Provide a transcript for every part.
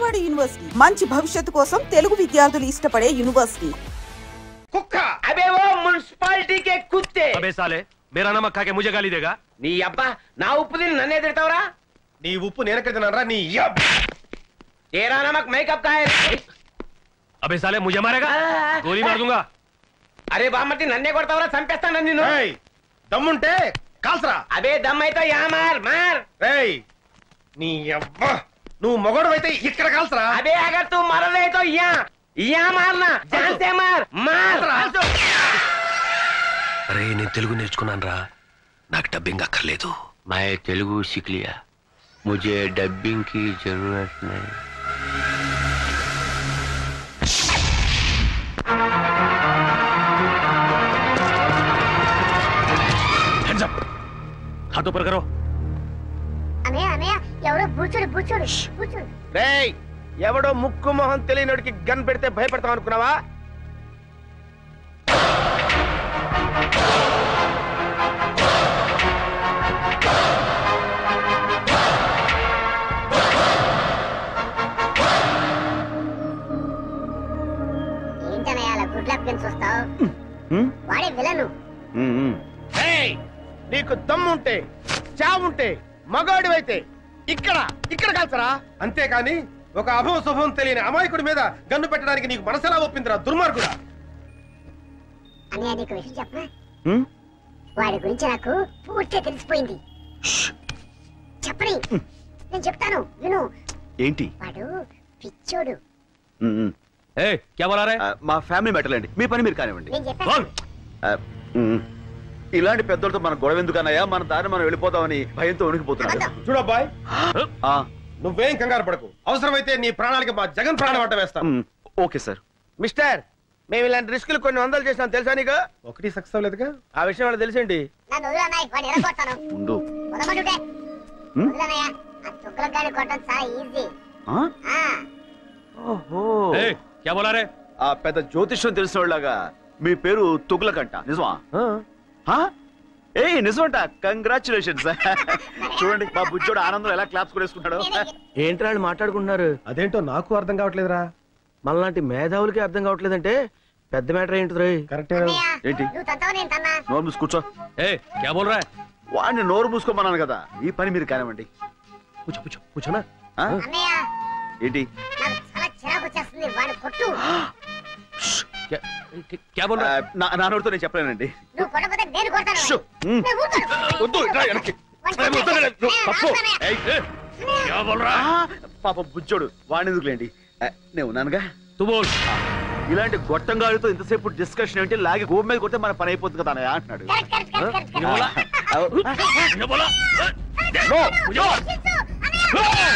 Rayagada university మంచి భవిష్యత్తు కోసం తెలుగు విద్యార్థులు ఇష్టపడే యూనివర్సిటీ। కుక్క అబే वो మున్సిపాలిటీ के कुत्ते अबे साले मेरा नमक खा के मुझे गाली देगा నీ అబ్బా నా ఉప్పు తిని నన్నే తిడతావురా నీ ఉప్పు నేను ఎక్కడ తిన్నారా నీ तेरा नमक मैं कब का है अबे साले मुझे मारेगा गोली मार दूंगा अरे బామ్మటి నన్నే కొడతావురా చంపేస్తాను నిన్ను ఏయ్ దమ్ముంటే కాల్సరా అబే దమ్ అయితే యా మార్ మార్ ఏయ్ నీ అబ్బా నువ్వు మొగడువైతే ఇక్కడ కాల్సరా अबे अगर तू मर रहे तो यहाँ मारना जान से मार मार अरे నేను తెలుగు నేర్చుకున్నాను రా నాకు డబ్బింగ్ అక్కర్లేదు मैं तेलुगु सीख लिया मुझे डबिंग की जरूरत नहीं हैंड्स अप हाथ ऊपर करो అన్నయ్య అన్నయ్య ఎవరో బూచుడు బూచుడు బూచుడు రేయ్ ఎవడో ముక్కు మొహం తెలియనోడికి గన్ పెడితే భయపడతాం అనుకున్నావా ఏంటన్నయ్య అలా గుడ్ లక్ గన్స్ వస్తావు వాడే విలను ఏయ్ నీకు దమ్ముంటే చావుంటే మగాడివైతే ఇక్కడ ఇక్కడ కాల్సరా అంతేకాని ఒక అభవ శుభం తెలియని అమాయకుడి మీద గన్ను పెట్టడానికి నీకు మనసెలా ఒప్పిందిరా దుర్మార్గుడా అన్నయ్య నీకు విషయం చెప్పనా వాడి గురించి నాకు పూర్తిగా తెలిసిపోయింది చెప్పని నేను చెప్తాను విను ఏంటి వాడు పిచ్చోడు ए क्या बोला रहे మా ఫ్యామిలీ మ్యాటర్ అండి మీ పని మీరు కానివ్వండి నేను చెప్పాను ఇలాంటి పెద్దలతో మన గొడవ ఎందుకన్నాయా మన దారి మనం వెళ్ళిపోతామని భయంతో ఉనికిపోతున్నాడు చూడబ్బాయ్ నువ్వేం కంగారు పడకు అవసరమైతే నీ ప్రాణాలకి మా జగన్ ప్రాణం అడ్డ వేస్తాం ఓకే సార్ మిస్టర్ మేము ఇలాంటి రిస్కులు కొన్ని వందలు చేసినాం తెలుసా నీకు ఒకటి సక్సెస్ అవ్వలేదుగా ఆ విషయం వాళ్ళకి తెలిసేంటి నన్ను వదిలన్నాయి వాడిని ఎరగొడతాను ఉండు వదలమంటుంటే వదిలన్నయ్య ఆ తుగ్గల గాని కొట్టడం చాలా ఈజీ ఓహో ए क्या बोला रहे ఆ పెద్ద జ్యోతిష్యం తెలిసిన వాళ్ళగా మీ పేరు తుగ్లకంట నిజమా ఏ నిజమంట కంగ్రాచులేషన్స్ చూడండి మా బుజ్జోడు ఆనందం ఎలా క్లాప్స్ కొనేసుకుంటాడు ఏంటి వాళ్ళు మాట్లాడుకుంటున్నారు అదేంటో నాకు అర్థం కావట్లేదురా మనలాంటి మేధావులకి అర్థం కావట్లేదంటే పెద్ద మ్యాటర్ ఏంటి కరెక్ట్ ఏంటి నువ్వు తంతావు నేను తన్నా నోరు మూసి కూర్చో ए क्या बोल रहा है వాడిని నోరు మూసుకోమన్నాను కదా ఈ పని మీరు కానివ్వండి पूछो पूछो पूछो ना అన్నయ్య ఏంటి నాకు చాలా చిరాకు వచ్చేస్తుంది వాడు కొట్టు क्या क्या बोल रहा है నా నోరుతో నేను చెప్పలేనండి నువ్వు కొట్టకపోతే నేను కొడతాను షూ. నేను ఊరుకోను. వద్దు ఇట్రా వెనక్కి. వాడిని వద్దు, కొట్టు. తప్పు. ए, क्या बोल रहा है పాపం బుజ్జోడు వాడిని ఎందుకులేండి నేను ఉన్నానుగా तू बोल ఇలాంటి గొట్టంగాడితో ఇంతసేపు డిస్కషన్ ఏంటి లాగి గోపు మీద కొడితే మన పని అయిపోతుంది కదా అన్నయ్య అంటున్నాడు కరెక్ట్, కరెక్ట్, కరెక్ట్, కరెక్ట్, ये बोला ये बोला No. मुझे बोल చిచ్చు, అన్నయ్య.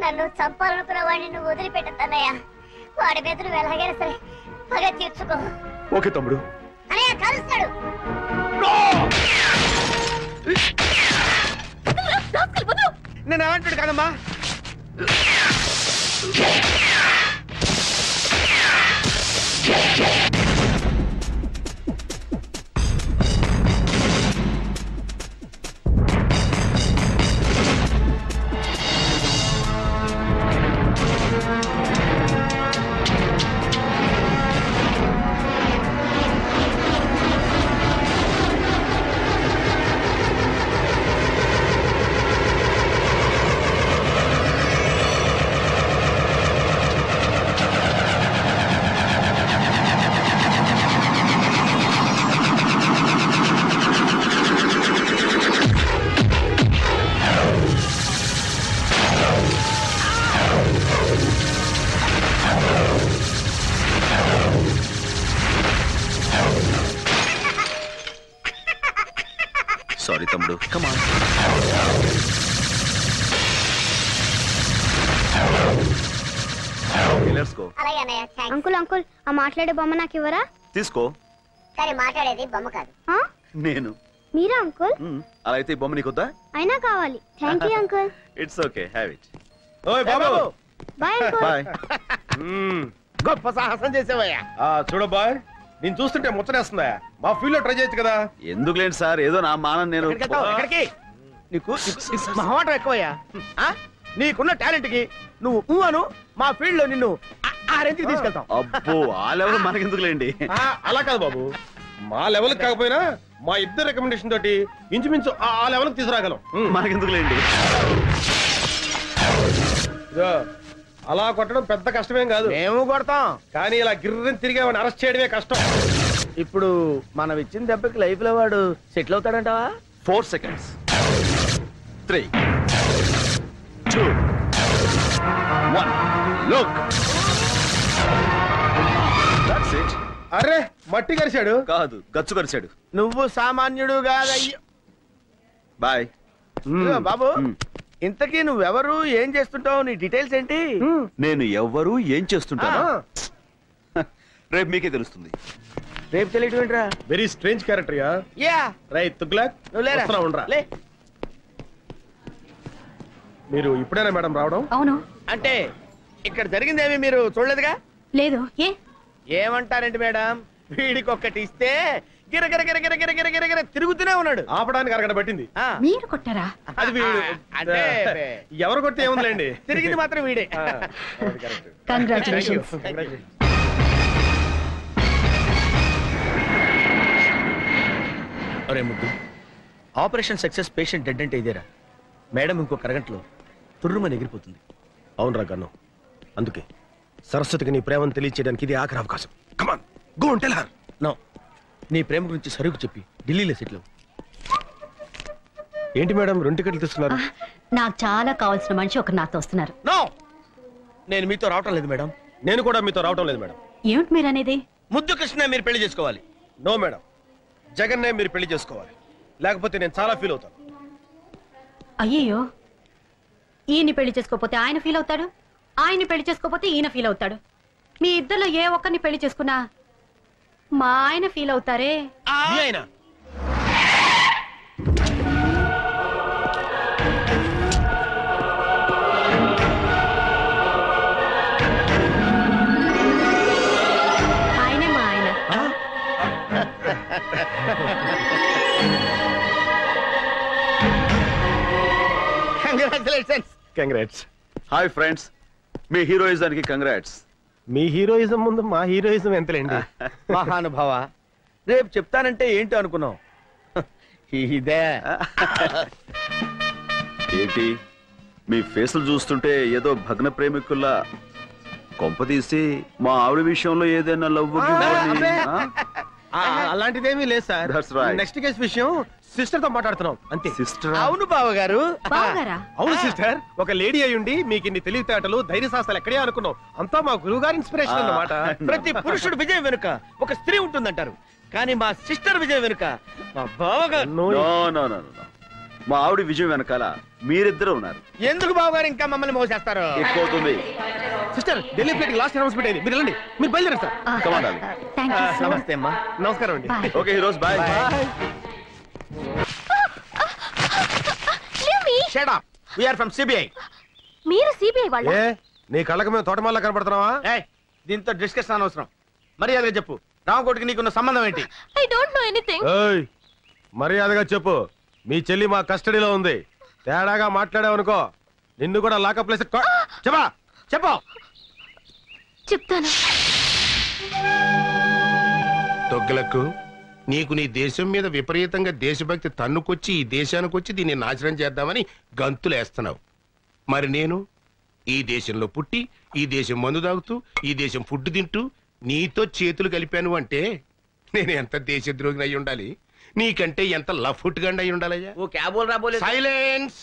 నన్ను చంపాలనుకున్న వాడిని నువ్వు వదిలిపెట్టద్దన్నయ్య వాడి మీద నువ్వు ఎలాగైనా సరే పగ తీర్చుకో ఓకే తమ్ముడు అన్నయ్య కలుస్తాడు నేను ఏమంటాడు కదమ్మా సారీ తమ్ముడు కమాన్ లెట్స్ గో అలాగే అన్నయ్య థాంక్స్ అంకుల్ అంకుల్ ఆ మాట్లాడే బొమ్మ నాకు ఇవ్వరా? తీసుకో కానీ మాట్లాడేది బొమ్మ కాదు నేను మీరా అంకుల్? అలా అయితే ఈ బొమ్మ నీకొద్దా? అయినా కావాలి. Thank you uncle. It's okay have it ఓయ్ బాబు బై అంకుల్. బాయ్ గొప్ప సాహసం చేసావయ్యా చూడబ్బాయ్ నేను చూస్తుంటే ముచ్చటేస్తుందా? మా ఫీల్డ్ లో ట్రై చేయొచ్చు కదా. ఎందుకులేండి సార్, ఏదో నా మానం నేను. ఎక్కడికి నీకు మహమాటం ఎక్కువయ్యా. నీకున్న టాలెంట్ కి నువ్వు అను, మా ఫీల్డ్ లో నిన్ను ఆ రేంజ్ కి తీసుకెళ్తాం. అబ్బో ఆ లెవెల్ మనకెందుకులేండి. అలా కాదు బాబు, మా లెవెల్ కాకపోయినా మా ఇద్దరు రికమెండేషన్ తోటి ఇంచుమించు ఆ లెవెల్ తీసుకురాగలం. మనకెందుకులేండి. అలా కొట్టడం పెద్ద కష్టమేం కాదు. మేము కొడతాం, కానీ ఇలా గిర్రని తిరిగేవాడిని అరెస్ట్ చేయడమే కష్టం. ఇప్పుడు మనం ఇచ్చిన దెబ్బకి లైఫ్ లో వాడు settle అవుతాడంటావా? 4 seconds. 3, 2, 1. Look. That's it. అరే మట్టి కరిశాడు కాదు, గచ్చు కరిచాడు. నువ్వు సామాన్యుడు కాదయ్యో. బాయ్ బాబు. ఇంతకీ నువ్వెవరు, ఏం చేస్తుంటావు, నీ డీటెయిల్స్ ఏంటి? నేను ఎవ్వరు ఏం చేస్తుంటాను రేపు మీకే తెలుస్తుంది. రేపు తెలియటం ఏంట్రా? Very strange character yeah. Yeah right Tughlaq, నువ్వు లేరా? వస్తున్నా, ఉండరా. లే. మీరు ఇప్పుడేనా మేడం రావడం? అవును. అంటే ఇక్కడ జరిగిందేమి మీరు చూడలేదుగా? లేదు. ఏమంటారండి మేడం, వీడికి ఒక్కటి ఇస్తే గిరగిర గిరగిర గిరగిర గిరగిర తిరుగుతూనే ఉన్నాడు. ఆపడానికి అరగడ పట్టింది. మీరు కొట్టారా? అది వీడు. అంటే ఎవరు కొడితే ఏముందిలేండి, తిరిగింది మాత్రం వీడే. కంగ్రాచులేషన్స్. అరే ముద్దు, ఆపరేషన్ సక్సెస్, పేషెంట్ డెడ్ అంటే ఇదేరా? మేడం ఇంకొక అరగంటలో తుర్రుమని ఎగిరిపోతుంది. అవునరా గన్ను, అందుకే సరస్వతికి నీ ప్రేమను తెలియచేయడానికి ఇది ఆఖరి అవకాశం. Come on go and tell her. No, నీ ప్రేమ గురించి సరుకు చెప్పి ఢిల్లీలో సెటిల్. ఏంటి మేడం 2 టికెట్లు తీసుకున్నారు? నాకు చాలా కావాల్సిన మనిషి ఒకరు నాతో వస్తున్నారు. నో, నేను మీతో రావటం లేదు మేడం. నేను కూడా మీతో రావటం లేదు మేడం. ఏమిటి మీరు అనేది? ముద్దు కృష్ణ మీరు పెళ్లి చేసుకోవాలి. నో మేడం, జగన్నే మీరు పెళ్లి చేసుకోవాలి, లేకపోతే నేను చాలా ఫీల్ అవుతాను. అయ్యయ్యో, ఈయన్ని పెళ్లి చేసుకోపోతే ఆయన ఫీల్ అవుతాడు, ఆయన్ని పెళ్లి చేసుకోపోతే ఈయన ఫీల్ అవుతాడు. మీ ఇద్దరిలో ఏ ఒక్కరిని పెళ్లి చేసుకున్నా మా ఆయన ఫీల్ అవుతారే. ఆయన ఆయనే మా ఆయన. కంగ్రాచులేషన్స్. కంగ్రాట్స్. హాయ్ ఫ్రెండ్స్, మీ హీరోయిజానికి కంగ్రాట్స్. మీ హీరోయిజం ముందు మా హీరోయిజం ఎంతలేండి. మహానుభావ, రేపు చెప్తానంటే ఏంటో అనుకున్నావు. ఇదే ఏంటి మీ ఫేసులు చూస్తుంటే ఏదో భగ్న ప్రేమికుల్లా, కొంపదీసి మా ఆవిడ విషయంలో ఏదైనా లవ్? అలాంటిదేమీ లేదు sir. That's right. Next case విషయం సిస్టర్ తో మాట్లాడుతున్నాం అంతే. సిస్టర్? అవును బావగారు. బావగారా? అవును సిస్టర్, ఒక లేడీ అయ్యుండి మీకు ఇన్ని తెలివితేటలు ధైర్య సాహసాలు ఎక్కడే అనుకున్నాం. అంతా మా గురువు గారి ఇన్స్పిరేషన్ అన్నమాట. ప్రతి పురుషుడు విజయం వెనుక ఒక స్త్రీ ఉంటుందంటారు, కానీ మా సిస్టర్ విజయం వెనుక మా బావగారు. నో నో నో నో, మా ఆవిడ విజయం వెనకాల మీరిద్దరు ఉన్నారు. ఎందుకు బావగారు ఇంకా మమ్మల్ని మోసేస్తారు? ఎక్కువ అవుతుంది. Sister, Delhi flight last announcement అయింది, మీరు వెళ్ళండి. మీరు బయలుదేరండి sir. Come on, darling. Thank you so much. నమస్తే అమ్మా. నమస్కారం అండి. Bye. Okay heroes, bye. Shut up. We are from CBI. మీరు సిబిఐ వాళ్ళ? ఏ నీ కళ్ళకి మేము తోటమాల కనపడుతున్నావా? ఏయ్, దీంతో డిస్కషన్ అనవసరం. మర్యాదగా చెప్పు, రామకోటికి నీకున్న సంబంధం ఏంటి? I don't know anything. ఏయ్, మర్యాదగా చెప్పు. మీ చెల్లి మా కస్టడీలో ఉంది. తేడాగా మాట్లాడావనుకో నిన్ను కూడా లాకప్ ప్లేస్. చెప్పా చెప్పు. చెప్తాను. తొగ్గులకు నీకు నీ దేశం మీద విపరీతంగా దేశభక్తి తన్నుకొచ్చి ఈ దేశానికి వచ్చి దీన్ని నాశనం చేద్దామని గంతులేస్తున్నావు. మరి నేను ఈ దేశంలో పుట్టి ఈ దేశం మందు తాగుతూ ఈ దేశం ఫుడ్ తింటూ నీతో చేతులు కలిపాను అంటే నేను ఎంత దేశద్రోహిని అయి ఉండాలి, నీకంటే ఎంత లఫుట్ గండి అయి ఉండాలయ్యా. ఓ క్యాబోల్ రాబోలే. సైలెన్స్.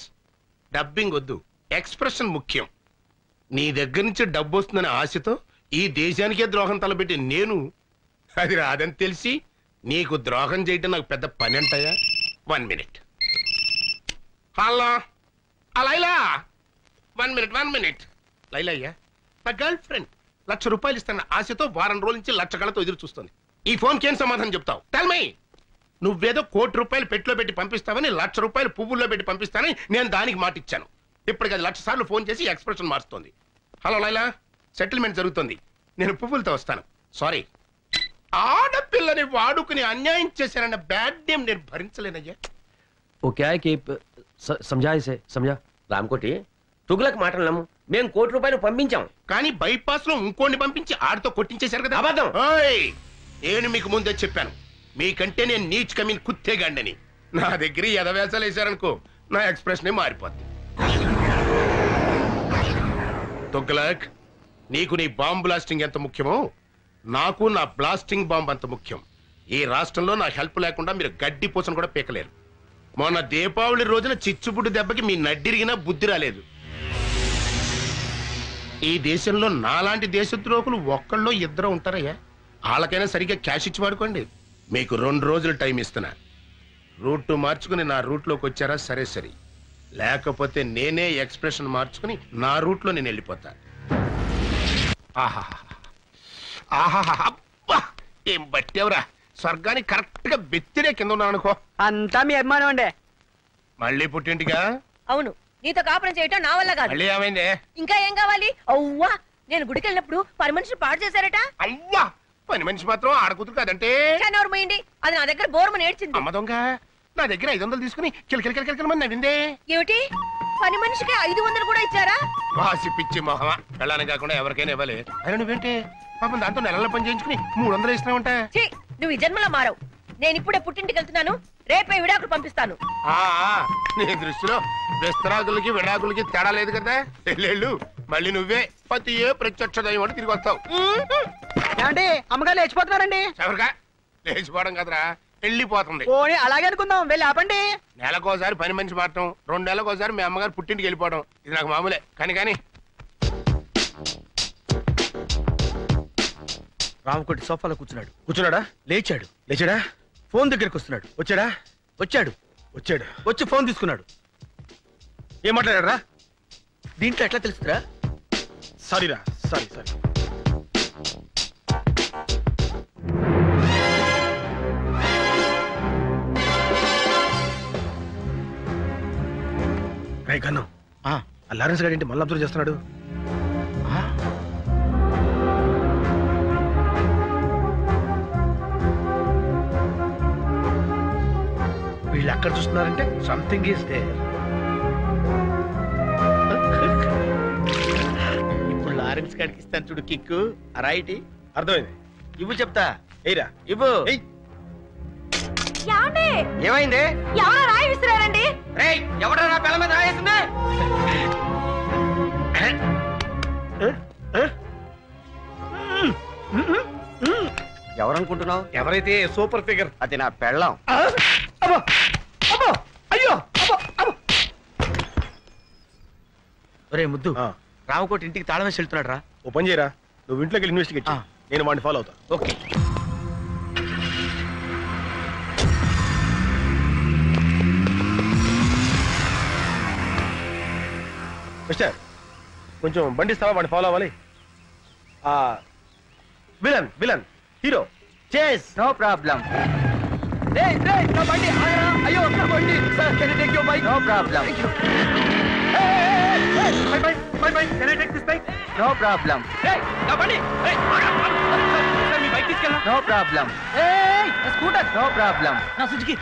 డబ్బింగ్ వద్దు, ఎక్స్ప్రెషన్ ముఖ్యం. నీ దగ్గర నుంచి డబ్బు వస్తుందనే ఆశతో ఈ దేశానికే ద్రోహం తలపెట్టి నేను అది రాదని తెలిసి నీకు ద్రోహం చేయటం నాకు పెద్ద పని అంటాయా? 1 minute. Hello Laila, 1 minute. Laila అయ్యా, నా గర్ల్ ఫ్రెండ్ ₹1,00,000 ఇస్తాను ఆశతో వారం రోజుల నుంచి లక్ష కళతో ఎదురు చూస్తుంది. ఈ ఫోన్కి ఏం సమాధానం చెప్తావు? Tell me. నువ్వేదో ₹1,00,000 పెట్టిలో పెట్టి పంపిస్తావని ₹1,00,000 పువ్వుల్లో పెట్టి పంపిస్తానని నేను దానికి మాట ఇచ్చాను. ఇప్పటికి అది 1,00,000 సార్లు ఫోన్ చేసి ఎక్స్ప్రెషన్ మారుస్తుంది. హలో లైలా, సెటిల్మెంట్ జరుగుతుంది, నేను పువ్వులతో వస్తాను. సారీ. ఆడపిల్లని వాడుకుని అన్యాయం చేశారన్న బ్యాడ్ నేమ్ నేను భరించలేనయ్యా. वो क्या है कि समझा इसे समझा రామకోటి తుగులకు మాటలు నమ్ము. మేము ₹1,00,00,000 పంపించాం, కానీ బైపాస్ లో ఇంకోని పంపించి ఆడితో కొట్టించేశారు కదా. అబద్ధం. ఓయ్, నేను మీకు ముందే చెప్పాను, మీకంటే నేను నీచ్ కమీన్ కుత్తేగాండని. నా దగ్గర ఎదవేసాలు వేశారనుకో, నా ఎక్స్ప్రెషన్ మారిపోద్ది. తుగ్లక్, నీకు నీ బాంబ్ బ్లాస్టింగ్ ఎంత ముఖ్యమో నాకు నా బ్లాస్టింగ్ బాంబ్ అంత ముఖ్యం. ఈ రాష్ట్రంలో నా హెల్ప్ లేకుండా మీరు గడ్డి పూసను కూడా పీకలేరు. మొన్న దీపావళి రోజున చిచ్చుబుడ్డు దెబ్బకి మీ నడ్డిరిగినా బుద్ధి రాలేదు. ఈ దేశంలో నాలాంటి దేశద్రోహులు ఒక్కళ్ళో ఇద్దరు ఉంటారయ్యా. వాళ్ళకైనా సరిగ్గా క్యాష్ ఇచ్చి వాడుకోండి. మీకు 2 రోజులు టైం ఇస్తున్నా. రూట్ మార్చుకుని నా రూట్లోకి వచ్చారా సరే సరే, లేకపోతే నేనే ఎక్స్ప్రెషన్ మార్చుకుని నా రూట్లో నేను వెళ్ళిపోతా. అబ్బా, ఏం బట్టేవరా, స్వర్గానికి కరెక్ట్ గా బెత్తిరే కింద ఉన్నాను అనుకో. అంతా మీ అభిమానం అండి. మళ్ళీ పుట్టింటిగా? అవును, నీతో కాపురం చేయటం నా వల్ల కాదు. మళ్ళీ ఏమైంది? ఇంకా ఏం కావాలి? అవ్వా, నేను గుడికి వెళ్ళినప్పుడు పని మనిషిని పాడు చేశారట. అవ్వా, పని మనిషి మాత్రం ఆడకూతురు కాదంటే. పోయింది, అది నా దగ్గర బోర్మని ఏడ్చింది. అమ్మ దొంగ, నా దగ్గర 500 తీసుకుని కిలకిల మంది నవ్విందే. ఏమిటి, పని మనిషికి 500 కూడా ఇచ్చారా? వాసి పిచ్చి మొహమా, వెళ్ళాలని కాకుండా ఎవరికైనా ఇవ్వాలి. అయినా నువ్వేంటి పాపం దాంతో నెలల పని చేయించుకుని 300 ఇస్తున్నావంట. నువ్వు ఈ జన్మలో మారవు. నేను ఇప్పుడే పుట్టింటికి వెళ్తున్నాను, రేపే విడాకులు పంపిస్తాను. నీ దృష్టిలో విస్తరాకులకి విడాకులకి తేడా లేదు కదా. వెళ్ళు, మళ్ళీ నువ్వే పతియే ప్రత్యక్ష దైవం తిరిగి వస్తావు. ఏమండి, అమ్మగారు లేచిపోతున్నారండి. ఎవరిగా లేచిపోవడం కదరా, వెళ్ళిపోతుంది. పోనీ అలాగే అనుకుందాం, వెళ్ళి ఆపండి. నెలకోసారి పని మనిషి మారటం, 2 నెలలకోసారి మీ అమ్మగారు పుట్టింటికి వెళ్ళిపోవడం, ఇది నాకు మామూలే. కానీ రామకోటి సోఫాలో కూర్చున్నాడా? లేచాడా? ఫోన్ దగ్గరికి వస్తున్నాడు. వచ్చాడు. వచ్చి ఫోన్ తీసుకున్నాడు. ఏం మాట్లాడారా? దీంట్లో ఎట్లా తెలుస్తుందిరా? సారీరా, సారీ. కన్ను, ఆ లారెన్స్ గారి ఇంటి మళ్ళీ అబ్జర్వ్ చేస్తున్నాడు. వీళ్ళు అక్కడ చూస్తున్నారంటే సంథింగ్ ఈస్ దేర్. ఇప్పుడు లారెన్స్ గారికి ఇస్తాను చూడు కిక్కు. రైట్, అర్థమైంది. ఇవ్వు చెప్తా. ఏరా ఇవ్వు. ఏమైంది? ఎవరో రాయి విసిరారండి. ఎవడో నా పిల్ల మీద రాయేసింది. ఎవరనుకుంటున్నావు? ఎవరైతే సూపర్ ఫిగర్, అది నా పెళ్ళాం. ఒరే ముద్దు, రామకోటి ఇంటికి తాళం వేసి వెళ్తున్నాడు రా. ఓ పని చేయరా, నువ్వు ఇంట్లోకి వెళ్ళి ఇన్వెస్టిగేట్ చేయి, నేను వాడిని ఫాలో అవుతా. ఓకే. మిస్టర్, కొంచెం బండి ఇస్తావా? వాడిని ఫాలో అవ్వాలి. Villain hero chase. No problem. నా బండి ఆగరా. అయ్యో నా బండి. Sir, can you take your bike? No problem. My bike, can I take this bike? No problem. నా బండి. సార్, మీ బైక్ తీసుకెళ్ళనా? No problem. నా స్కూటర్. No problem. నా సుజుకి.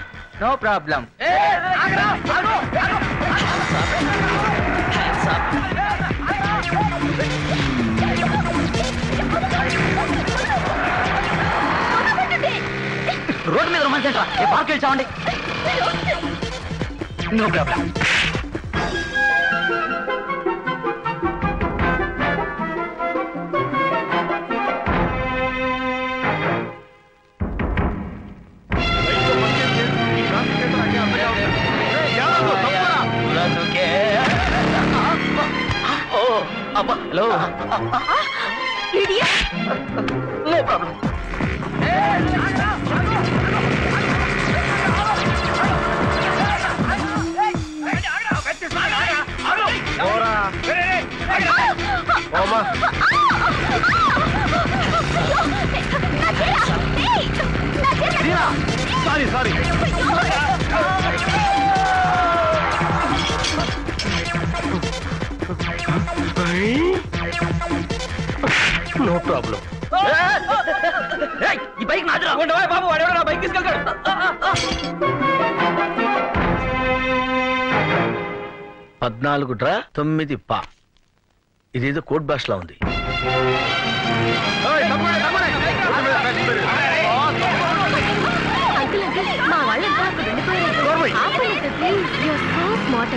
No problem. ఆగరా, ఆగో. రోడ్డు మీద రొమాన్స్ ఏంట్రా? ఏ పార్క్ వెళ్ళి చావండి. No problem. Hello, no problem. Sorry. No problem. ఈ బైక్ నాదిరా బాబు, వాడెవడో నా బైక్ తీసుకెళ్తాడు. 14 డ్రా 9 పా. ఇదేదో కోడ్ భాషలా ఉంది.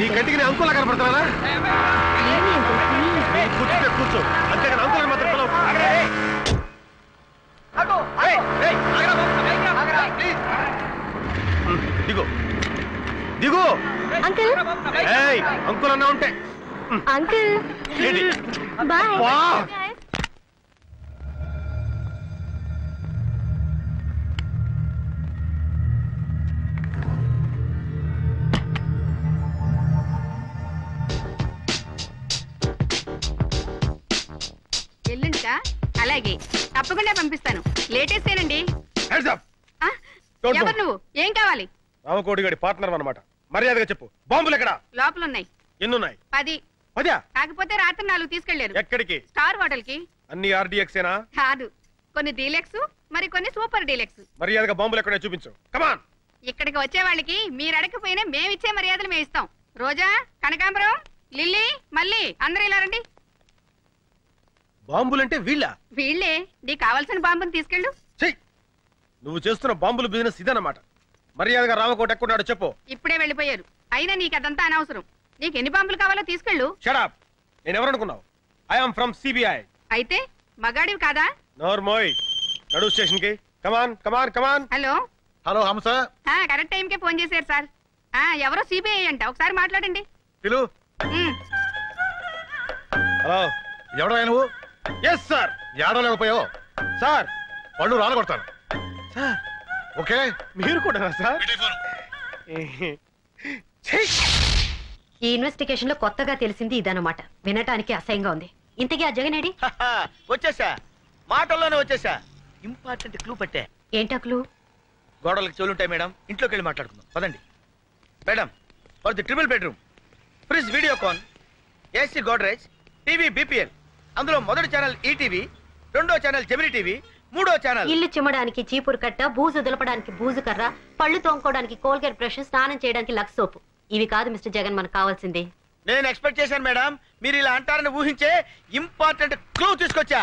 ఈ కంటికి అంకులా కనపడుతున్నారా? కూర్చో, అంతేగాని అంకులకు మాత్రం పిలవు. దిగు దిగు. అంకుల్ అన్నా ఉంటే అంకుల్ బాయ్. ఎల్లుంటా? అలాగే, తప్పకుండా పంపిస్తాను. లేటెస్టేనండి. ఎవరు నువ్వు? ఏం కావాలి? రామకోటి గడి పార్ట్నర్ అన్నమాట. మర్యాదగా చెప్పు. బాంబులు ఎక్కడ? లోపల ఉన్నాయి. ఎన్నున్నాయి? 10. 10? కాకపోతే రాత్రి 4 తీసుకెళ్లారు. ఎక్కడికి? స్టార్ హోటల్ కి. అన్ని ఆర్డీఎక్స్ ఏనా? కాదు, కొన్ని డీలక్స్, మరి కొన్ని సూపర్ డీలక్స్. మర్యాదగా బాంబులు ఎక్కడ చూపించు. కమాన్. ఇక్కడికి వచ్చే వాళ్ళకి మీరు అడగకపోయినా మేమిచ్చే మర్యాదలు మేము ఇస్తాం. రోజా, కనకాంబరం, లిల్లీ, మళ్ళీ అందరూ ఇలా రండి. బాంబులంటే వీళ్ళ? వీళ్ళే. నీకు కావాల్సిన బాంబుని తీసుకెళ్ళు. నువ్వు చేస్తున్న బాంబుల బిజినెస్ ఇదన్నమాట. మర్యాదగా రామకోట ఎక్కడున్నాడో చెప్పు. ఇప్పుడే వెళ్ళిపోయారు. అయినా నీకు అదంతా అనవసరం. నీకు ఎన్ని బాంబులు కావాలో తీసుకెళ్ళు. Shut up. నేను ఎవరనుకున్నావు? I am from CBI. అయితే మగాడివి కాదా? నోర్మోయ్. నడు స్టేషన్ కి. Come on come on come on. Hello. Hello Hamsa. Correct time కే ఫోన్ చేశారు సార్. ఎవరో సిబిఐ అంట, ఒకసారి మాట్లాడండి. పిలు. హలో, ఎవడో నువ్వు? Yes sir. ఏడలేకపోయావు సార్. పళ్ళు రాలగొడతాను సార్. ఓకే, మీరు కూడా సార్. ఈ ఇన్వెస్టిగేషన్ లో కొత్తగా తెలిసింది ఇదన్నమాట. వినటానికి అసహ్యంగా ఉంది. ఇంతకీ ఆ జగనేడి? వచ్చేసా, మాటల్లోనే వచ్చేసా. ఇంపార్టెంట్ క్లూ పట్టే. ఏంటా క్లూ? గోడలకు చెవులుంటాయి మేడం, ఇంట్లోకి వెళ్ళి మాట్లాడుకుందాం పదండి. Madam, for the triple bedroom, fridge Videocon, AC Godrej, TV BPL. అందులో మొదటి ఛానల్ ఈటీవీ, రెండో ఛానల్ జెమిని టీవీ, మూడో ఛానల్. ఇల్లు చిమ్మడానికి చీపురు కట్ట, బూజు దులపడానికి బూజు కర్ర, పళ్ళు తోముకోవడానికి కోల్గేట్ బ్రష్, స్నానం చేయడానికి లక్స్ సోపు. ఇవి కాదు మిస్టర్ జగన్ మనకు కావాల్సింది. నేను ఎక్స్పెక్ట్ చేశాను మేడం, మీరు ఇలా అంటారని ఊహించే ఇంపార్టెంట్ క్లూ తీసుకొచ్చా.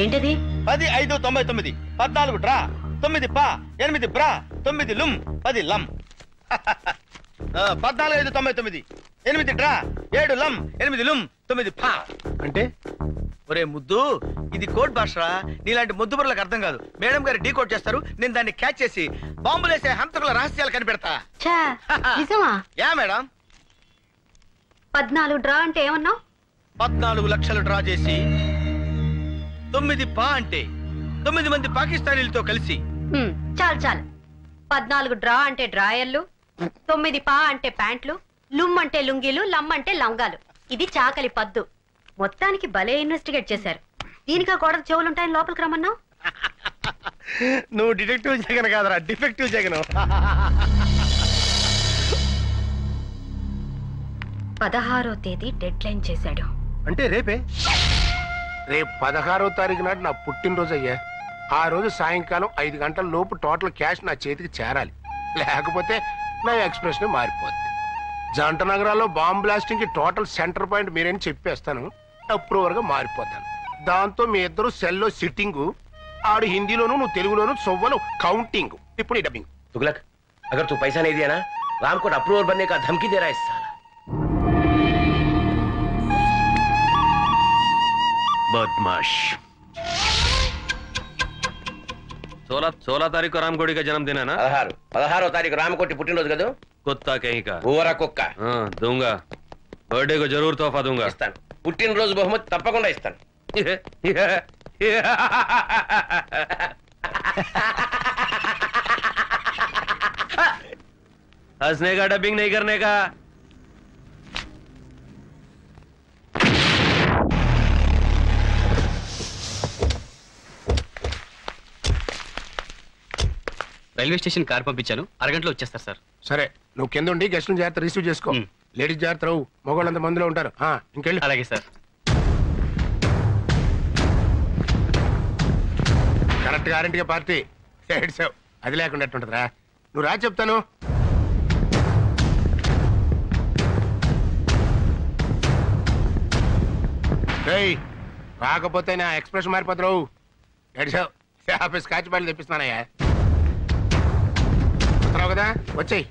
ఏంటది? 10, 5, 99, 14 డ్రా, 9 పా, 8 బ్రా, 9 లుమ్, 10 లమ్. 14, 5, 99, 8 డ్రా, 7 లమ్, 8 లుమ్, 9 పా. అంటే ఒరే ముద్దు, ఇది కోడ్ భాష. నీలాంటి ముద్దు బుర్రలకు అర్థం కాదు. మేడం గారు డీ కోడ్ చేస్తారు, నేను దాన్ని క్యాచ్ చేసి బాంబులేసే హంతకుల రహస్యాలు కనిపెడతా. నిజమా? Yeah madam. 14 డ్రా అంటే ఏమన్నావు? 14 లక్షలు డ్రా చేసి 9 పా అంటే 9 మంది పాకిస్తానీలతో కలిసి. చాలు చాలు. 14 డ్రా అంటే డ్రాయర్లు, 9 పా అంటే ప్యాంట్లు, లుమ్ అంటే లుంగీలు, లమ్ అంటే లంగాలు. ఇది చాకలి పద్దు. మొత్తానికి భలే ఇన్వెస్టిగేట్ చేశారు. దీనికా గోడకు చెవులుంటాయని లోపలికి రమ్మన్నావు? నువ్వు డిటెక్టివ్ జగన్ కాదరా, డిఫెక్టివ్ జగన్. 16వ తేదీ డెడ్ లైన్ చేశాడు. అంటే రేపే? రేపు 16వ తారీఖు నాడు నా పుట్టినరోజు అయ్యా. ఆ రోజు సాయంకాలం 5 గంటల లోపు టోటల్ క్యాష్ నా చేతికి చేరాలి. లేకపోతే నా ఎక్స్ప్రెషన్ మారిపోద్ది. జంట నగరాల్లో బాంబ్ బ్లాస్టింగ్ కి టోటల్ సెంటర్ పాయింట్ మీరని చెప్పేస్తాను. అప్రూవర్ గా మారిపోతాను. దాంతో మీ ఇద్దరు సెల్లో సిట్టింగ్, ఆడు హిందీలోను నువ్వు తెలుగులోను సొవ్వలు కౌంటింగ్. ఇప్పుడు ఈ డబ్బింగ్. तुगलक, अगर तू पैसा नहीं दिया ना, राम को अप्रूवर बनने का धमकी दे रहा है इस साला। बदमाश। 16 तारीख को रामकोटी का जन्मदिन है ना? 16 तारीख रामकोटी पुट्टिनरोजु कदू। कुत्ता कहीं का। ఊరా కుక్క. दूंगा, बर्थडे को जरूर तोहफा दूंगा। ఇస్తాను. పుట్టినరోజు బహుమతి తప్పకుండా ఇస్తాను. हंसने का, डबिंग नहीं करने का। రైల్వే స్టేషన్ కార్ పంపించాను, అరగంటలో వచ్చేస్తారు సార్. సరే, నువ్వు కింద ఉండి గెస్ట్లను జాగ్రత్త రిసీవ్ చేసుకో. లేడీస్ జాగ్రత్త రావు, మగవాళ్ళంత మందిలో ఉంటారు. ఇంకెళ్ళి. అలాగే సార్. అత్తగారింటికి పార్టీ ఏడ్చావు, అది లేకుండా ఎట్టుంటదిరా. నువ్వు రా చెప్తాను. రాకపోతే నా ఎక్స్ప్రెషన్ మారిపోతావు. ఏడ్చావు, ఆఫీస్ కాచిపాళ్ళు తెప్పిస్తున్నానయ్యా. వస్తున్నావు కదా, వచ్చేయి.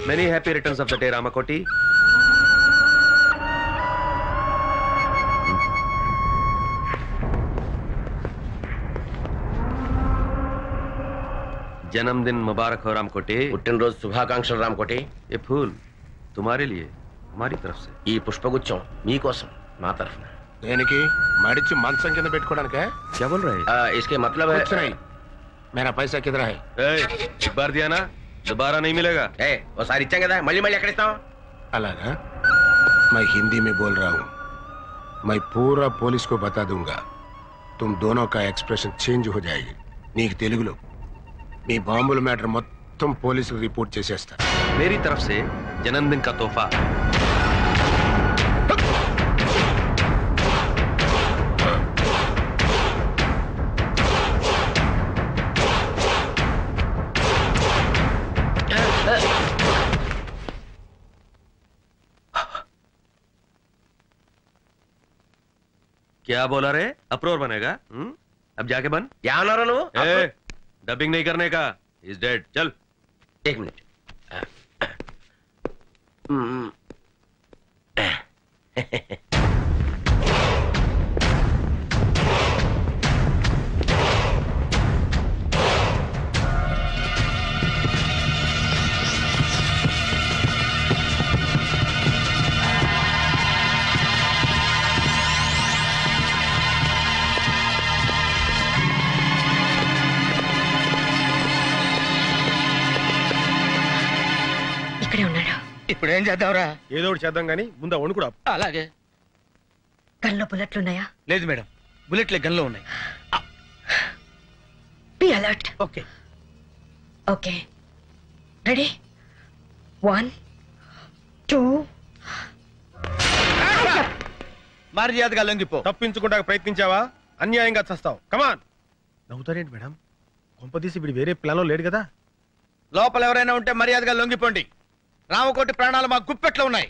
Many happy returns of the day Ramakoti. जन्मदिन मुबारक हो रामकोटी. పుట్టినరోజు శుభాకాంక్షలు రామకోటి. ये फूल तुम्हारे लिए हमारी तरफ से. ఈ పుష్పగుచ్చం మీకోసం మా తరఫున. దేనికి? మడిచి మంచం కింద పెట్టుకోవడానికే? क्या बोल रहे हैं? इसके मतलब है कुछ नहीं. मेरा पैसा किधर है? एक बार दिया ना, दोबारा नहीं मिलेगा. ఒకసారి ఇచ్చాం కదా, మళ్ళీ మళ్ళీ ఎక్కడ ఇస్తాం? అలాగా? मैं हिंदी में बोल रहा हूँ. मैं पूरा पुलिस को बता दूंगा. तुम दोनों का एक्सप्रेशन चेंज हो जाएगी. నీకు తెలుగులో మీ బాంబుల మ్యాటర్ మొత్తం పోలీసులు రిపోర్ట్ చేసేస్తా. मेरी तरफ से जन्मदिन का तोहफा. क्या बोला रे? अप्रोर बनेगा? अब जाके बन. क्या होना रो? डबिंग नहीं करने का. Is dead. चल. एक मिनट. ఇప్పుడు ఏం చేద్దాంరా? ఏదో ఒకటి చేద్దాం కానీ ముందు వణుకుడా. అలాగే. గన్లో బుల్లెట్లున్నాయా? లేదు మేడం, బుల్లెట్లే గన్లో ఉన్నాయి. Be alert. Okay okay, ready? 1 2. మర్యాదగా లొంగిపో. తప్పించుకుంటా ప్రయత్నించావా అన్యాయంగా చస్తావు. కమాన్. నవ్వుతారేంటి మేడం? కొంపదీసి వీడు వేరే ప్లాన్లో లేడు కదా? లోపల ఎవరైనా ఉంటే మర్యాదగా లొంగిపోండి. రామకోటి ప్రాణాలు మా గుప్పెట్లో ఉన్నాయి.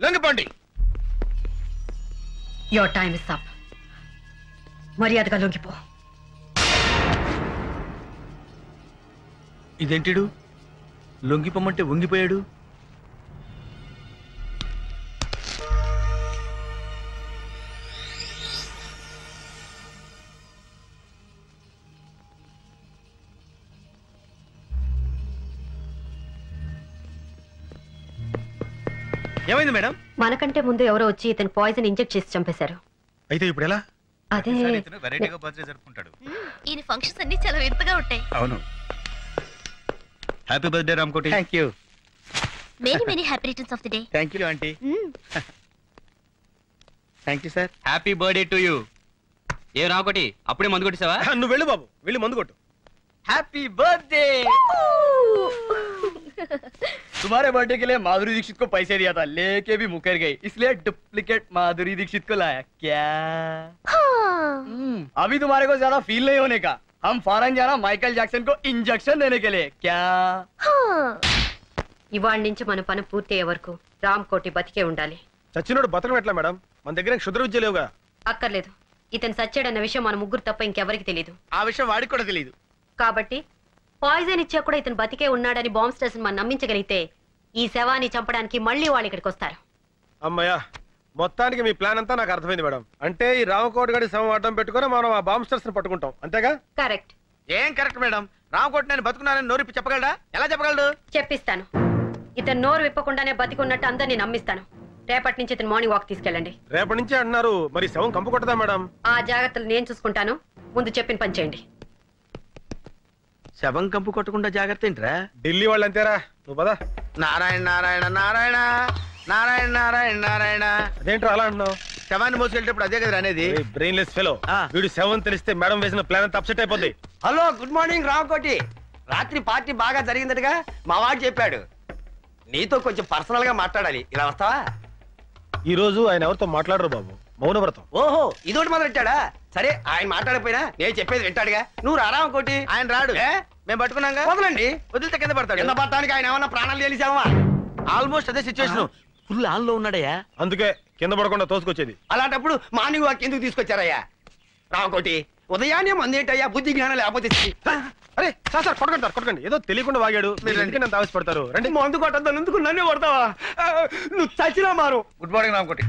లొంగిపోండి. Your time is up. మర్యాదగా లొంగిపో. ఇదేంటిడు లొంగిపోమంటే వంగిపోయాడు? ఏమైంది మేడం? మనకంటే ముందు ఎవరో వచ్చి ఇతను పాయిజన్ ఇంజెక్ట్ చేసి చంపేశారు. అయితే ఇప్పుడు ఎలా? అదే వెరైటీగా బర్త్డే జరుపుకుంటాడు. ఈయన ఫంక్షన్స్ అన్ని చాలా వింతగా ఉంటాయి. అవును. Happy birthday Ramakoti. Thank you. Many many happy returns of the day. Thank you aunty. Thank you sir. Happy birthday to you. ఏ రామకోటి అప్పుడే మందు కొట్టేసావా? నువ్వు వెళ్ళు బాబు, వెళ్ళి మందు కొట్టు. Happy birthday. तुम्हारे बर्थडे के लिए माधुरी दीक्षित को पैसे दिया था, लेके भी मुकर गई, इसलिए डुप्लीकेट माधुरी दीक्षित को लाया। क्या अभी तुम्हारे को ज्यादा फील नहीं होने का, हम फॉरेन जाना माइकल जैक्सन को इंजेक्शन देने के लिए। क्या ఇవాళ నుంచి మన పని పూర్తయ్యే వరకు రామకోటి బతికే ఉండాలి. చచ్చినోడు బతకం ఎట్లా మేడం? మన దగ్గర క్షుద్ర విద్య లేవుగా. అక్కర్లేదు, ఇతను సచ్చాడన్న విషయం మన ముగ్గురు తప్ప ఇంకెవరికి తెలియదు. ఆ విషయం వాడికి కూడా తెలియదు. కాబట్టి పాయిజన్ ఇచ్చా కూడా ఇతను బతికే ఉన్నాడని బాంబ్ స్టేషన్ మనం నమ్మించగలిగితే ఈ శవాన్ని చంపడానికి మళ్ళీ వాళ్ళు ఇక్కడికి వస్తారు. అమ్మయ్యా, మొత్తానికి మీ ప్లాన్ అంతా నాకు అర్థమైంది మేడం. అంటే ఈ రామకోటి గారి శవం అడ్డం పెట్టుకుని మనం ఆ బాంబ్ స్టర్స్ పట్టుకుంటాం, అంతేగా? కరెక్ట్. ఏం కరెక్ట్ మేడం? రామకోటి నేను బతుకున్నానని నోరిప్పి చెప్పగలడా? ఎలా చెప్పగలడు? చెప్పిస్తాను. ఇతను నోరు విప్పకుండానే బతికున్నట్టు అందరినీ నమ్మిస్తాను. రేపటి నుంచి ఇతను మార్నింగ్ వాక్ తీసుకెళ్ళండి. రేపటి నుంచి అంటున్నారు, మరి శవం కంపు కొట్టదా మేడం? ఆ జాగ్రత్తలు నేను చూసుకుంటాను, ముందు చెప్పిన పని చేయండి. శవం కంపు కొట్టకుండా జాగ్రత్త ఏంట్రా? ఢిల్లీ వాళ్ళు అంతేరా, నువ్వు పదా. నారాయణ నారాయణ నారాయణ నారాయణ నారాయణ నారాయణ. అదేంట్రా అలా అంటున్నావు? శవాన్ని మోసుకెళ్ళేటప్పుడు అదే కదా అనేది. బ్రెయిన్లెస్ ఫెలో, వీడు శవం తెలిస్తే మేడం వేసిన ప్లాన్ అంతా అప్సెట్ అయిపోద్ది. Hello, good morning Ramakoti. రాత్రి పార్టీ బాగా జరిగిందటగా మా వాడు చెప్పాడు, నీతో కొంచెం పర్సనల్ గా మాట్లాడాలి, ఇలా వస్తావా? ఈ రోజు ఆయన ఎవరితో మాట్లాడరు బాబు, మౌనవ్రతం. ఓహో, ఇదోటి మొదలెట్టాడా? సరే ఆయన మాట్లాడకపోయినా నేను చెప్పేది వింటాడుగా. నువ్వు రారా ఇంకోటి. ఆయన రాడు, మేము పట్టుకున్నాగా. వదలండి. వదిలితే కింద పడతాడు. కింద పడటానికి ఆయన ఏమన్నా ప్రాణాలు తెలిసావా? ఆల్మోస్ట్ అదే సిచ్యువేషన్. ఫుల్ ఆన్ లో ఉన్నాడయ్యా. అందుకే కింద పడకుండా తోసుకొచ్చేది. అలాంటప్పుడు మార్నింగ్ వాక్ ఎందుకు తీసుకొచ్చారయ్యా? రామకోటి ఉదయాన్నే మందేంటయ్యా, బుద్ధి జ్ఞానం లేకపోతే. అరే సార్ కొట్టకండి ఏదో తెలియకుండా వాగాడు. మీరు నన్ను ఆవేశపడతారు. రండి. మందు కొట్టద్దాను ఎందుకు నన్నే కొడతావా? నువ్వు చచ్చినా మారు. Good morning Ramakoti.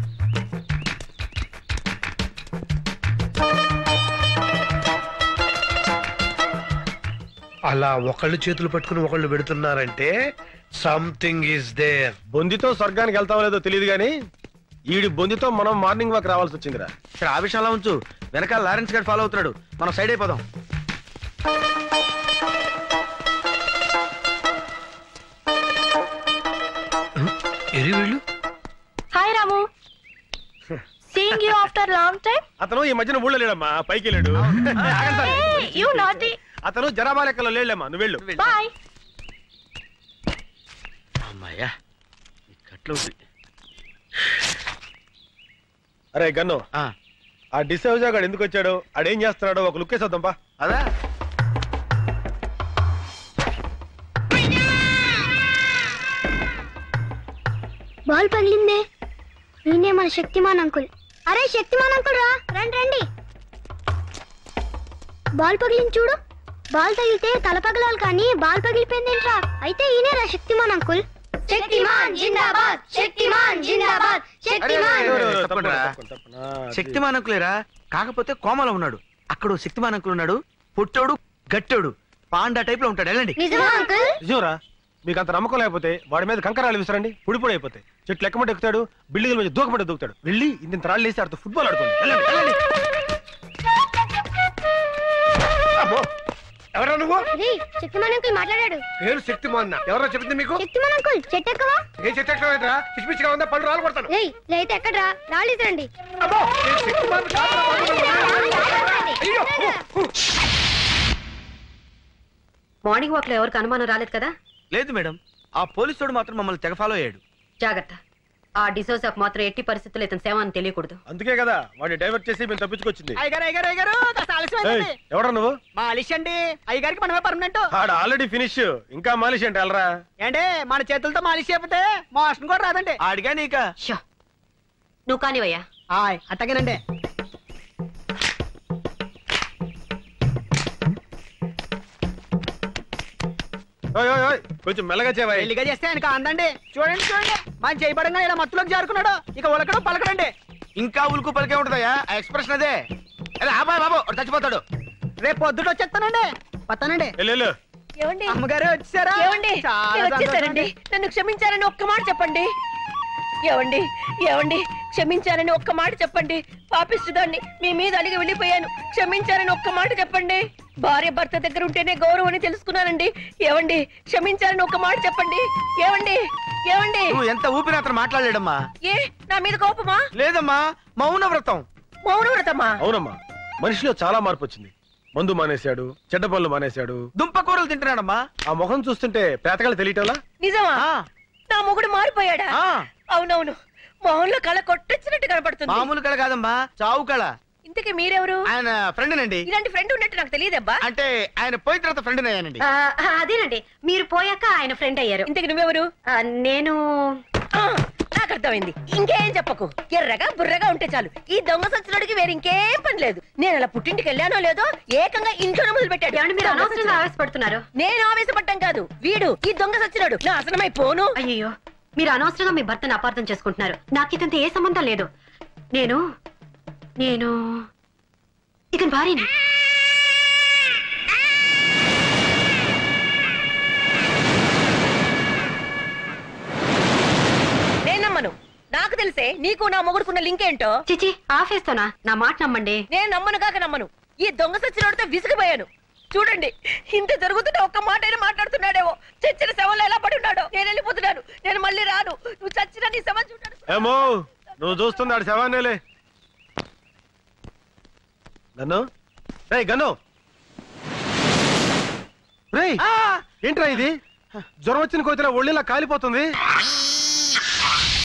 అలా ఒకళ్ళు చేతులు పట్టుకుని ఒకళ్ళు పెడుతున్నారంటే సంథింగ్ ఈస్ దేర్. బొందితో స్వర్గానికి వెళ్తామో లేదో తెలియదు కానీ ఈడి బొందితో మనం మార్నింగ్ వాక్ రావాల్సి వచ్చిందిరా. సరే ఆ విషయంలో ఉంచు, వెనకాల లారెన్స్ గారు ఫాలో అవుతున్నాడు, మనం సైడ్ అయిపోదాం. Hi Ramu, seeing you after long time. అతను ఈ మధ్యన ఊళ్ళో లేడమ్మా, పైకి వెళ్ళాడు. You naughty. అతను జనాభా లెక్కలో లేడమ్మా, నువ్వు వెళ్ళు. బాయ్. అమ్మాయ్యా కట్లు. అరే గన్ను, ఆ డిసౌజా గాడు ఎందుకు వచ్చాడు, ఆడేం చేస్తున్నాడో ఒక లుక్ వేసేద్దాంపా. అదా బాల్ పగిలిందే. ఈయనే మన శక్తిమాన్ అంకుల్. అరే శక్తిమాన్ అంకుల్ రా, రండి రండి. బాల్ పగిలింది చూడు. బాల్ తగిలితే తల పగలాలి కానీ బాల్ పగిలిపోయిందేంట్రా? అయితే ఈయనేరా శక్తిమాన్ అంకుల్. శక్తిమాన్ జిందాబాద్, శక్తిమాన్ జిందాబాద్, శక్తిమాన్. శక్తిమాన్ అంకులేరా, కాకపోతే కోమలో ఉన్నాడు. అక్కడ శక్తిమాన్ అంకుల్ ఉన్నాడు, పుట్టోడు గట్టోడు పాండా టైప్ లో ఉంటాడు. వెళ్ళండి. నిజంరా? మీకు అంత నమ్మకం లేకపోతే వాడి మీద కంకరాలు విసరండి, పొడి అయిపోతాయి. చెట్లు ఎక్కమంటే ఎక్కుతాడు, బిల్డింగ్ మీద దూకమంటే దూకుతాడు. వెళ్ళి ఇంత రాళ్ళు వేసి ఆడుతూ ఫుట్బాల్ ఆడుకోండి. ఎవరా నువ్వు? శక్తిమాన్ అంకుల్ మాట్లాడాడు. పేరు శక్తిమాన్. ఎవరో చెప్పింది మీకు? శక్తిమాన్ అంకుల్ చెట్టు ఎక్కవా? ఏ చెట్టు ఎక్కడా? పిచ్చిపిచ్చిగా ఉందా? పళ్ళు రాలు కొడతాను. లేతే ఎక్కడ్రా, రాళ్ళు రండి. మార్నింగ్ వాక్ లో ఎవరికి అనుమానం రాలేదు కదా? లేదు మేడం, ఆ పోలీసుడు మాత్రం మమ్మల్ని తెగ ఫాలో అయ్యాడు. జాగ్రత్త, ఆ డిసోజాకు మాత్రం ఎట్టి పరిస్థితుల్లో ఇతని సేవ అని తెలియకూడదు. అందుకే కదా వాడిని డైవర్ట్ చేసి మేము తప్పించుకొచ్చింది. ఎవరా నువ్వు? మాలిష్ అండి, అయ్యగారికి మనమే పర్మనెంట్. ఆడు ఆల్రెడీ ఫినిష్, ఇంకా మాలిష్ అంటే వెళ్ళరా. ఏంటే మన చేతులతో మాలిష్ చేయకపోతే మోషన్ కూడా రాదండి. ఆడిగా నీక. నువ్వు కానివయ్యా. అట్టగేనండి. కొంచెం మెల్లగా చేవా. పెళ్లిగా చేస్తే ఆయనకు అందండి. చూడండి చూడండి, మన చేయబడంగా ఇలా మత్తులోకి జారుకున్నాడు. ఇక ఉలకడం పలకడండి. ఇంకా ఉలుకు పలికే ఉంటుందయ్యా ఆ ఎక్స్ప్రెషన్ అదే. అబ్బాయి బాబు చచ్చిపోతాడు. రేపు పొద్దుట వచ్చేస్తానండి. పత్తానండి. ఏమండి అమ్మగారు వచ్చారా? ఏమండి వచ్చేసారండి. నన్ను క్షమించారని ఒక్క మాట చెప్పండి. ఏమండి ఏమండి క్షమించారని ఒక్క మాట చెప్పండి. పాపిస్తుదాన్ని మీ మీద అలిగి వెళ్ళిపోయాను. క్షమించారని ఒక్క మాట చెప్పండి. భార్య భర్త దగ్గర ఉంటేనే గౌరవం అని తెలుసుకున్నానండి. ఏమండి క్షమించారని ఒక్క మాట చెప్పండి. ఏమండి ఏమండి నువ్వు ఎంత ఊపిరి అతను మాట్లాడలేడమ్మా. ఏ నా మీద కోపమా? లేదమ్మా, మౌన వ్రతం. మౌన వ్రతమా? అవునమ్మా, మనిషిలో చాలా మార్పు వచ్చింది. మందు మానేశాడు, చెడ్డ పనులు మానేశాడు, దుంపకూరలు తింటున్నాడమ్మా. ఆ ముఖం చూస్తుంటే పేతకాలు తెలియటంలా. నిజమా? నా మొగుడు మారిపోయాడా? అవునవును, మొహంలో కళ కొట్టొచ్చినట్టు కనపడుతుంది. మామూలు కళ కాదమ్మా, చావు కళ. ఇంతకీ మీరెవరు? ఆయన ఫ్రెండ్ నండి. ఇలాంటి ఫ్రెండ్ ఉన్నట్టు నాకు తెలియదబ్బా. అంటే ఆయన పోయిన తర్వాత ఫ్రెండ్ అయ్యానండి. అదేనండి, మీరు పోయాక ఆయన ఫ్రెండ్ అయ్యారు. ఇంతకి నువ్వెవరు? నేను నాకు అర్థమైంది. ఇంకేం చెప్పకు. ఎర్రగా బుర్రగా ఉంటే చాలు. ఈ దొంగ సచ్చినోడికి వేరే ఇంకేం పని లేదు. నేను అలా పుట్టింటికి వెళ్ళానో లేదో ఏకంగా ఇంట్లోనే మొదలు పెట్టాడు. మీరు అనవసరంగా ఆవేశపడుతున్నారు. నేను ఆవేశపడ్డం కాదు, వీడు ఈ దొంగ సచ్చినోడు నా అసలమైపోను. అయ్యో, మీరు అనవసరంగా మీ భర్తను అపార్థం చేసుకుంటున్నారు. నాకు ఇతంత ఏ సంబంధం లేదు. నేను నేను ఇతని భార్యని. నేనమ్మను. నాకు తెలిసే నీకు నా మొగుడుకున్న లింక్ ఏంటో. చిచి, ఆఫేస్తోనా? నా మాట నమ్మండి. నేను నమ్మను కాక నమ్మను. ఈ దొంగ సచ్చినోడితో విసిగిపోయాను. చూడండి, ఇంత జరుగుతుంటే ఒక్క మాట అయినా మాట్లాడుతున్నాడేమో. చచ్చిన శవంలో ఎలా పడి ఉన్నాడో. నేను వెళ్ళిపోతున్నాను, నేను మళ్ళీ రాను. నువ్వు చచ్చిన నీ శవం చూడాను. ఏమో నువ్వు చూస్తున్నాడు శవాన్నేలే. గన్ను, రేయ్ గన్ను, రేయ్ ఏంట్రా ఇది? జ్వరం వచ్చిన కోతిలో ఒళ్ళిలా కాలిపోతుంది.